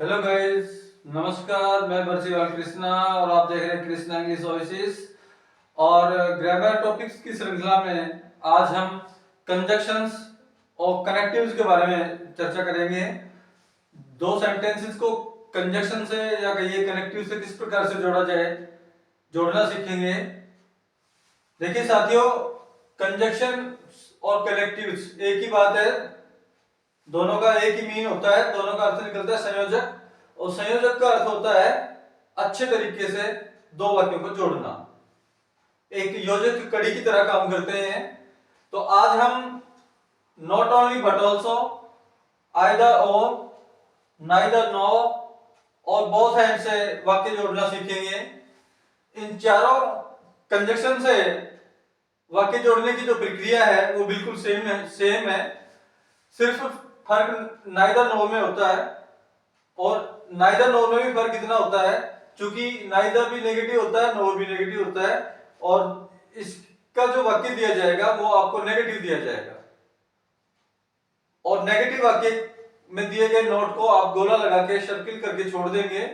Hello guys, नमस्कार। मैं बर्सीवाल कृष्णा और आप देख रहे हैं कृष्णा इंग्लिश वॉइसेस। और ग्रामर टॉपिक्स की श्रृंखला में आज हम कंजक्शंस और कनेक्टिव्स के बारे में चर्चा करेंगे। दो सेंटेंसेस को कंजक्शन से या कहिए कनेक्टिव से किस प्रकार से जोड़ा जाए, जोड़ना सीखेंगे। देखिए साथियों, कंजक्शन और कनेक्टिव्स एक ही बात है। दोनों का एक ही मीन होता है, दोनों का अर्थ निकलता है संयोजक, और संयोजक का अर्थ होता है अच्छे तरीके से दो वाक्यों को जोड़ना। एक योजक कड़ी की तरह काम करते हैं। तो आज हम not only but also, either और, नाइदर नो और बोथ एंड से वाक्य जोड़ना सीखेंगे। इन चारों कंजक्शन से वाक्य जोड़ने की जो प्रक्रिया है वो बिल्कुल सेम है। सिर्फ फर्क नाइदर नोर में होता है, और नाइदर नोर में भी फर्क इतना होता है क्योंकि नाइदर भी नेगेटिव होता है, नोर भी नेगेटिव होता है, और इसका जो वाक्य दिया जाएगा वो आपको नेगेटिव दिया जाएगा। और नेगेटिव वाक्य में दिए गए नोट को आप गोला लगा के सर्किल करके छोड़ देंगे।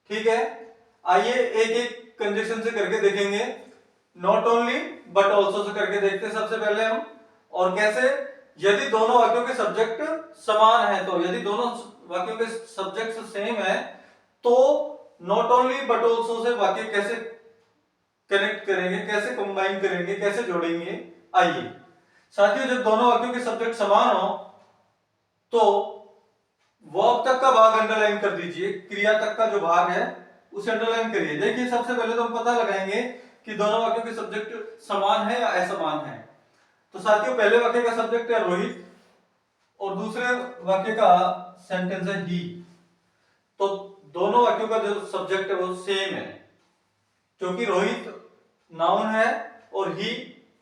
ठीक है, आइए एक एक कंजक्शन से करके देखेंगे। Not only but also say करके देखते हैं सबसे पहले हम। और कैसे, यदि दोनों वाक्यों के सब्जेक्ट समान है, तो यदि दोनों वाक्यों के सब्जेक्ट सेम है तो not only but also say वाक्य कैसे कनेक्ट करेंगे, कैसे कंबाइन करेंगे, कैसे जोड़ेंगे। आइए साथियों, जब दोनों वाक्यों के सब्जेक्ट समान हो तो वर्ब तक का भाग अंडरलाइन कर दीजिए। क्रिया तक का जो भाग है उसे अंडरलाइन करिए। देखिए सबसे पहले तो हम पता लगाएंगे कि दोनों वाक्यों के सब्जेक्ट समान है या असमान है। तो साथियों, पहले वाक्य का सब्जेक्ट है रोहित और दूसरे वाक्य का सेंटेंस है ही। तो दोनों वाक्यों का जो सब्जेक्ट है वो सेम है, क्योंकि रोहित नाउन है और ही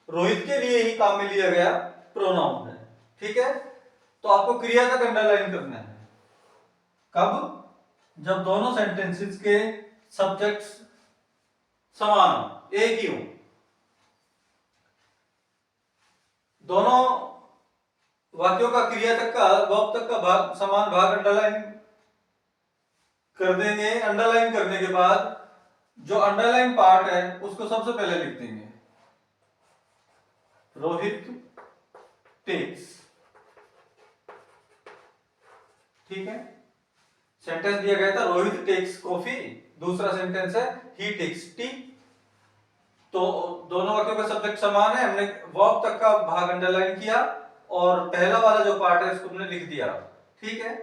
रोहित के लिए ही काम में लिया गया प्रोनाउन है। ठीक है, तो आपको क्रिया तक अंडरलाइन करना है। कब? जब दोनों सेंटेंसेस के सब्जेक्ट्स समान हो, एक ही हो। दोनों वाक्यों का क्रिया तक का, वर्ब तक का भाग, समान भाग अंडरलाइन कर देंगे। अंडरलाइन करने के बाद जो अंडरलाइन पार्ट है उसको सबसे पहले लिख देंगे। रोहित टेक्स। ठीक है, सेंटेंस दिया गया था रोहित टेक्स कॉफी, दूसरा सेंटेंस है ही टेक्स टी। तो दोनों वाक्यों का सब्जेक्ट समान है, हमने वर्ब तक का भाग अंडरलाइन किया और पहला वाला जो पार्ट है उसको हमने लिख दिया। ठीक है,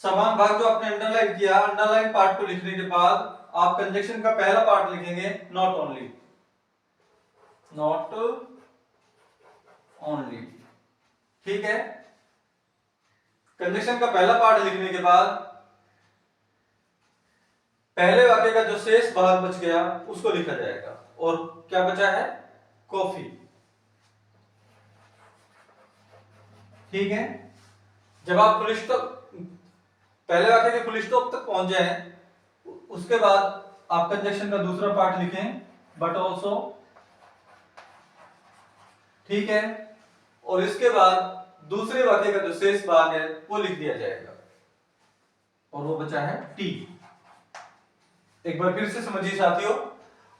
समान भाग जो आपने अंडरलाइन किया, अंडरलाइन पार्ट को लिखने के बाद आप कंजक्शन का पहला पार्ट लिखेंगे नॉट ओनली। Not only. ठीक है, कंजक्शन का पहला पार्ट लिखने के बाद पहले वाक्य का जो शेष भाग बच गया उसको लिखा जाएगा। और क्या बचा है? कॉफी। ठीक है, जब आप फुल स्टॉप, पहले वाक्य के फुल स्टॉप तक पहुंच जाए उसके बाद आप कंजक्शन का दूसरा पार्ट लिखें बट ऑल्सो। ठीक है, और इसके बाद दूसरे वाक्य का जो शेष भाग है वो लिख दिया जाएगा, और वो बचा है टी। एक बार फिर से समझिए साथियों,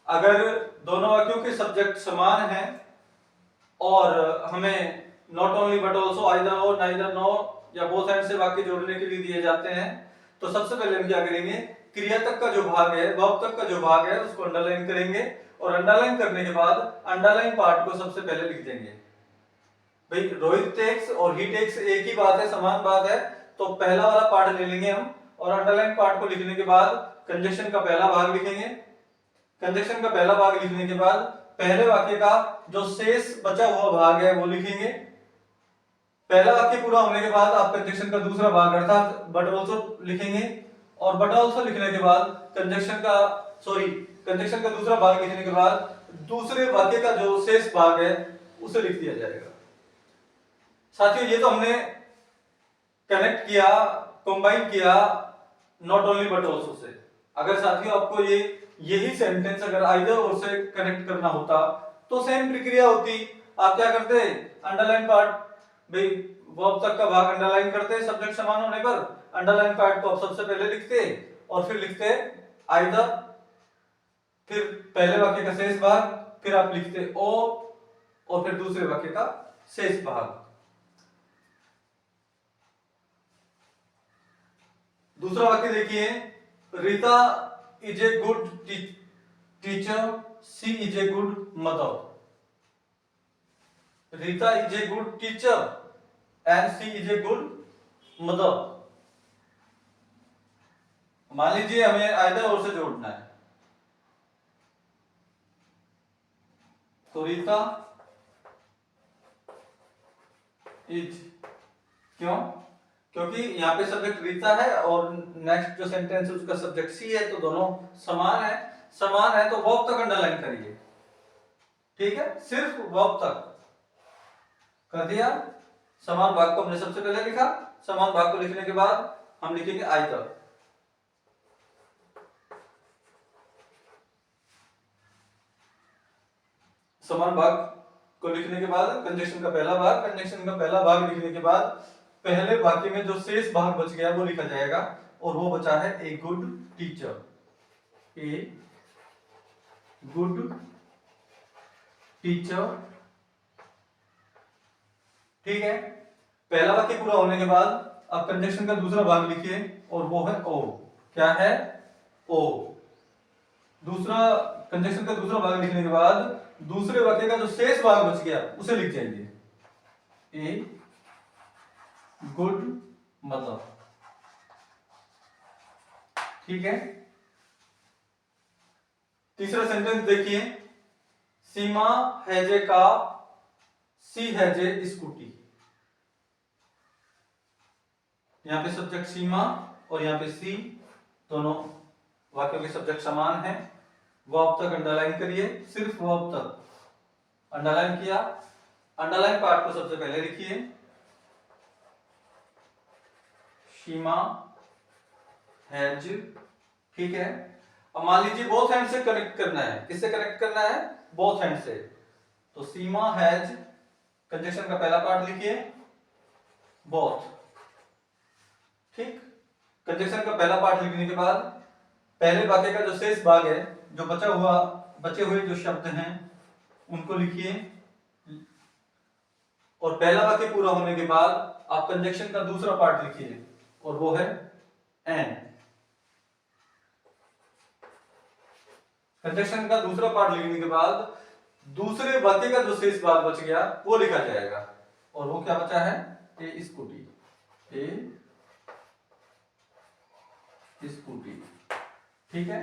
अगर दोनों वाक्यों के सब्जेक्ट समान हैं और हमें not only but also, either और, नाइदर नो या बोथ एंड से वाक्य जोड़ने के लिए दिए जाते हैं, तो सबसे पहले हम क्या करेंगे, क्रिया तक का जो भाग है, वर्ब तक का जो भाग है उसको अंडरलाइन करेंगे, और अंडरलाइन करने के बाद अंडरलाइन पार्ट को सबसे पहले लिख देंगे। भाई रोहित टेक्स और ही टेक्स एक ही बात है, समान बात है, तो पहला वाला पार्ट ले लेंगे हम, और अंडरलाइन पार्ट को लिखने के बाद कंजक्शन का पहला भाग लिखेंगे। कंजक्शन का पहला भाग लिखने के बाद पहले वाक्य का जो शेष बचा हुआ भाग है वो लिखेंगे। पहला वाक्य पूरा होने के बाद आप कंजक्शन का दूसरा भाग अर्थात बट ऑल्सो लिखेंगे, और बट ऑल्सो लिखने के बाद कंजक्शन का दूसरा भाग लिखने के बाद दूसरे वाक्य का जो शेष भाग है उसे लिख दिया जाएगा। साथियों, ये तो हमने कनेक्ट किया, कंबाइन किया not only but also say. अगर साथियों आपको यही सेंटेंस अगर आइदर और से कनेक्ट करना होता तो सेम प्रक्रिया होती। आप क्या करते, अंडरलाइन पार्ट भाई वर्ब तक का भाग अंडरलाइन करते सब्जेक्ट समान होने पर, अंडरलाइन पार्ट को आप सबसे पहले लिखते और फिर लिखते आइदर, फिर पहले वाक्य का शेष भाग, फिर आप लिखते ओ और फिर दूसरे वाक्य का शेष भाग। दूसरा वाक्य देखिए, Rita is a good teacher, she is a good mother. Rita is a good teacher and she is a good mother. मान लीजिए हमें आइदर और से जोड़ना है, तो रीता इज, क्यों? क्योंकि यहाँ पे सब्जेक्ट रीता है और नेक्स्ट जो सेंटेंस है उसका सब्जेक्ट सी है, तो दोनों समान है। समान है तो वर्ब तक अंडरलाइन करिए, ठीक है, सिर्फ वर्ब तक कर दिया। समान भाग को हमने सबसे पहले लिखा, समान भाग को लिखने के बाद हम लिखेंगे आइदर। समान भाग को लिखने के बाद कंजक्शन का पहला भाग, कंजक्शन का पहला भाग लिखने के बाद पहले वाक्य में जो शेष भाग बच गया वो लिखा जाएगा, और वो बचा है ए गुड टीचर। ए गुड टीचर, ठीक है। पहला वाक्य पूरा होने के बाद अब कंजक्शन का दूसरा भाग लिखिए, और वो है ओ। क्या है? ओ। दूसरा कंजक्शन का दूसरा भाग लिखने के बाद दूसरे वाक्य का जो शेष भाग बच गया उसे लिख जाइए, ए गुड मदर, ठीक है। तीसरा सेंटेंस देखिए, Seema has a car, she has a scooty. यहां पे सब्जेक्ट सीमा और यहां पे सी, दोनों वाक्यों के सब्जेक्ट समान है। वर्ब तक अंडरलाइन करिए, सिर्फ वर्ब तक अंडरलाइन किया। अंडरलाइन पार्ट को सबसे पहले लिखिए, सीमा हैज, ठीक है। अब मान लीजिए बोथ हैंड से कनेक्ट करना है, किससे कनेक्ट करना है? बोथ हैंड से। तो सीमा हैज, कंजक्शन का पहला पार्ट लिखिए बोथ, ठीक। कंजक्शन का पहला पार्ट लिखने के बाद पहले वाक्य का जो शेष भाग है, जो बचे हुए जो शब्द हैं उनको लिखिए, और पहला वाक्य पूरा होने के बाद आप कंजक्शन का दूसरा पार्ट लिखिए, और वो है एंड। कंजक्शन का दूसरा पार्ट लिखने के बाद दूसरे वाक्य का जो शेष भाग बच गया वो लिखा जाएगा, और वो क्या बचा है? ए स्कूटी, ए स्कूटी, ठीक है।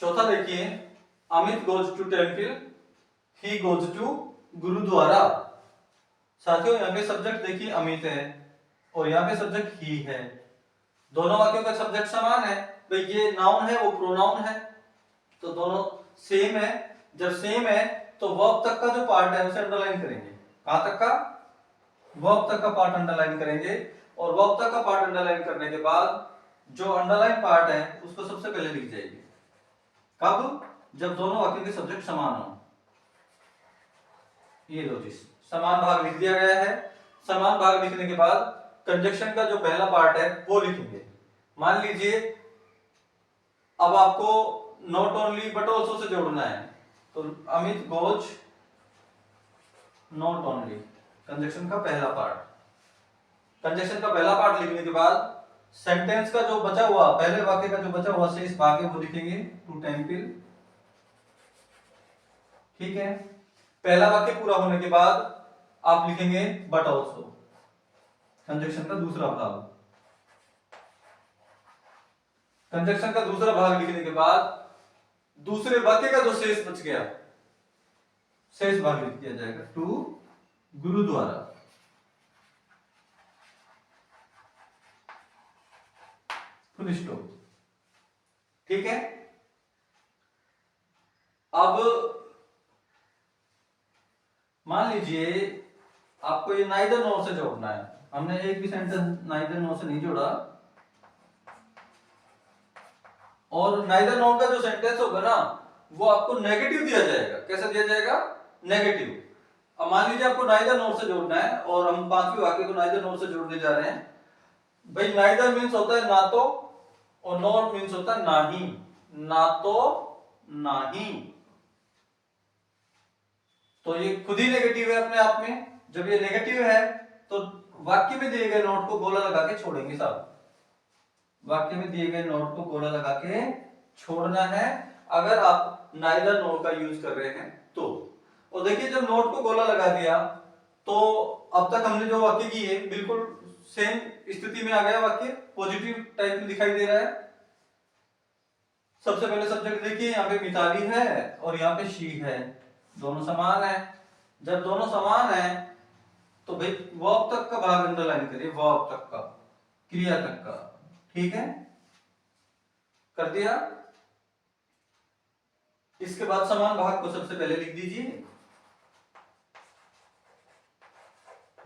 चौथा देखिए, Amit goes to temple, he goes to gurudwara. साथियों यहाँ पे सब्जेक्ट देखिए अमित है और यहाँ पे सब्जेक्ट ही है, दोनों वाक्यों का सब्जेक्ट समान है। भाई ये नाउन है वो प्रोनाउन है, तो दोनों सेम है। जब सेम है तो वर्ब तक का जो पार्ट है उसे अंडरलाइन करेंगे। कहां तक का? वर्ब तक का पार्ट अंडरलाइन करेंगे, और वर्ब तक का पार्ट अंडरलाइन करने के बाद जो अंडरलाइन पार्ट है उसको सबसे पहले लिख जाएंगे। कब? जब दोनों वाक्यों के सब्जेक्ट समान हो। ये लो जी, समान भाग लिख दिया गया है। समान भाग लिखने के बाद कंजक्शन का जो पहला पार्ट है वो लिखेंगे। मान लीजिए अब आपको not only but also say जोड़ना है, तो Amit goes not only, conjunction का पहला पार्ट। कंजक्शन का पहला पार्ट लिखने के बाद सेंटेंस का जो बचा हुआ, पहले वाक्य का जो बचा हुआ शेष भाग है वो लिखेंगे टू टेम्पल, ठीक है। पहला वाक्य पूरा होने के बाद आप लिखेंगे बट ऑल्सो, कंजक्शन का दूसरा भाग। कंजक्शन का दूसरा भाग लिखने के बाद दूसरे वाक्य का जो शेष बच गया, शेष भाग लिख दिया जाएगा टू गुरुद्वारा, फुल स्टॉप, ठीक है। अब मान लीजिए आपको ये नाइदर नॉर से जोड़ना है। हमने एक भी सेंटेंस नाइदर नॉर से नहीं जोड़ा, और नाइदर नॉर का जो सेंटेंस होगा ना वो आपको नेगेटिव दिया जाएगा। कैसा दिया जाएगा? नेगेटिव। अब मान लीजिए आपको नाइदर नोर से जोड़ना है और हम पांचवें वाक्य को नाइदर नोर से जोड़ने जा रहे हैं। भाई नाइदर मीन्स होता है ना तो, और नॉट मीन्स होता है ना ही। ना तो ना ही, तो ये खुद ही नेगेटिव है अपने आप में। जब ये नेगेटिव है तो वाक्य में दिए गए नोट को गोला लगा के छोड़ेंगे साहब। वाक्य में दिए गए नोट को गोला लगा के छोड़ना है अगर आप नाइदर नोट का यूज कर रहे हैं तो। और देखिए जब नोट को गोला लगा दिया तो अब तक हमने जो वाक्य की है बिल्कुल सेम स्थिति में आ गया। वाक्य पॉजिटिव टाइप में दिखाई दे रहा है। सबसे पहले सब्जेक्ट देखिए, यहाँ पे मिताली है और यहाँ पे शी है, दोनों समान है। जब दोनों समान है तो भाई वर्ब तक का भाग अंडरलाइन करिए, वर्ब तक का, क्रिया तक का। ठीक है, कर दिया। इसके बाद समान भाग को सबसे पहले लिख दीजिए,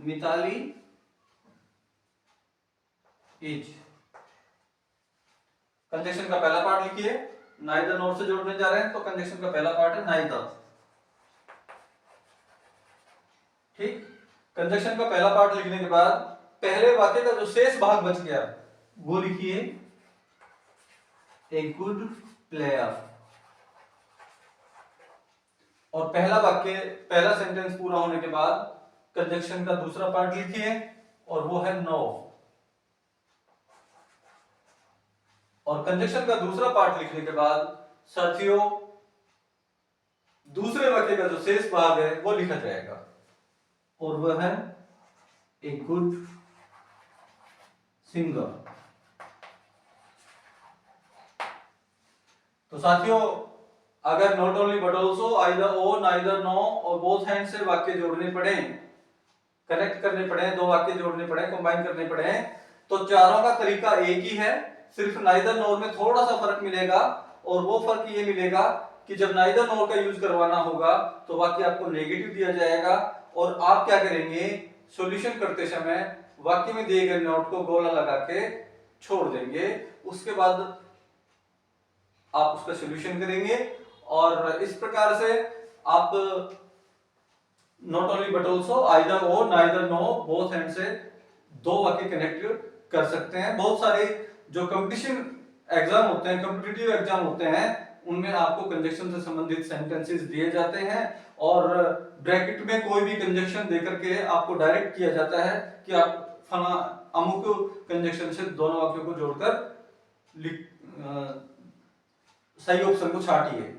मिताली इज। कंजक्शन का पहला पार्ट लिखिए, नाइदर नोट से जोड़ने जा रहे हैं तो कंजक्शन का पहला पार्ट है नाइदर। ठीक, कंजक्शन का पहला पार्ट लिखने के बाद पहले वाक्य का जो शेष भाग बच गया वो लिखिए, ए गुड प्लेयर। और पहला वाक्य, पहला सेंटेंस पूरा होने के बाद कंजक्शन का दूसरा पार्ट लिखिए और वो है नो। और कंजक्शन का दूसरा पार्ट लिखने के बाद साथियों दूसरे वाक्य का जो शेष भाग है वो लिखा जाएगा और वह है ए गुड सिंगर। तो साथियों अगर not only but also, either और, नाइदर नो और बोथ हैंड से वाक्य जोड़ने पड़े, कनेक्ट करने पड़े, दो वाक्य जोड़ने पड़े, कंबाइन करने पड़े, तो चारों का तरीका एक ही है। सिर्फ नाइदर नोर में थोड़ा सा फर्क मिलेगा और वो फर्क ये मिलेगा कि जब नाइदर नोर का यूज करवाना होगा तो वाक्य आपको नेगेटिव दिया जाएगा और आप क्या करेंगे, सॉल्यूशन करते समय वाक्य में दिए गए नोट को गोला लगा के छोड़ देंगे। उसके बाद आप उसका सॉल्यूशन करेंगे और इस प्रकार से आप not only but also, either और, नाइदर नो, बोथ हैंड से दो वाक्य कनेक्ट कर सकते हैं। बहुत सारे जो कंपटीशन एग्जाम होते हैं, कॉम्पिटिटिव एग्जाम होते हैं, उनमें आपको कंजक्शन से संबंधित सेंटेंसेस दिए जाते हैं और ब्रैकेट में कोई भी कंजक्शन देकर के आपको डायरेक्ट किया जाता है कि आप फला अमुक कंजक्शन से दोनों वाक्यों को जोड़कर सही ऑप्शन को छाटिए।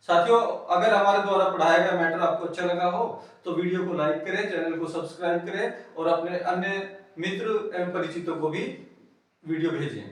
साथियों अगर हमारे द्वारा पढ़ाया गया मैटर आपको अच्छा लगा हो तो वीडियो को लाइक करें, चैनल को सब्सक्राइब करें और अपने अन्य मित्र एवं परिचितों को भी वीडियो भेजें।